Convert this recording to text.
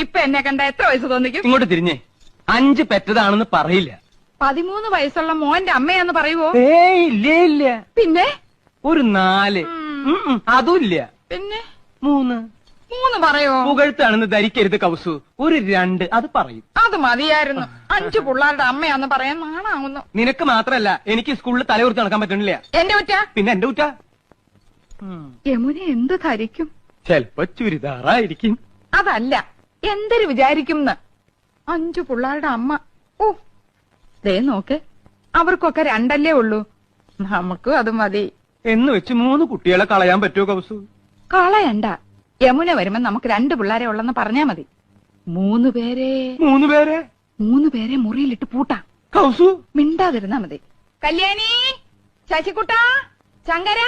ഇപ്പൊ എന്നെ കണ്ട എത്ര വയസ്സ് തോന്നിക്കും? ഇങ്ങോട്ട് തിരിഞ്ഞേ, 5 പെറ്റതാണെന്ന് പറയില്ല. 13 വയസ്സുള്ള മോന്റെ അമ്മയാന്ന് പറയുവോ? ഇല്ലേ ഇല്ല. പിന്നെ ഒരു 4. അതും ഇല്ല. പിന്നെ 3 പറയോ? പുകഴ്ത്താണെന്ന് ധരിക്കരുത് കൗസു. ഒരു 2 അത് പറയും. അത് മതിയായിരുന്നു. 5 പിള്ളേരുടെ അമ്മയാന്ന് പറയാൻ നാണാവുന്നു. നിനക്ക് മാത്രല്ല, എനിക്ക് സ്കൂളിൽ തലകുറിച്ച് നടക്കാൻ പറ്റണില്ല. എന്റെ കുറ്റ? പിന്നെ എന്റെ കുറ്റ. യമുന എന്ത് ധരിക്കും? ചെലപ്പോ ചുരിദാറായിരിക്കും. അതല്ല, എന്തൊരു വിചാരിക്കും 5 പിള്ളേരുടെ അമ്മ. ഓ, ദേ നോക്ക്, അവർക്കൊക്കെ 2 ഉള്ളൂ. നമുക്കും അത് മതി എന്ന് വെച്ച് 3 കുട്ടികളെ കളയാൻ പറ്റുമോ കൗസു? കളയണ്ട. യമുന വരുമ്പോ നമുക്ക് 2 പിള്ളേരെ ഉള്ളെന്ന് പറഞ്ഞാ മതി. 3 പേരെ മുറിയിലിട്ട് പൂട്ടാം. കൗസു മിണ്ടാതിരുന്നാ മതി. കല്യാണി, ശശികുട്ട, ശങ്കര,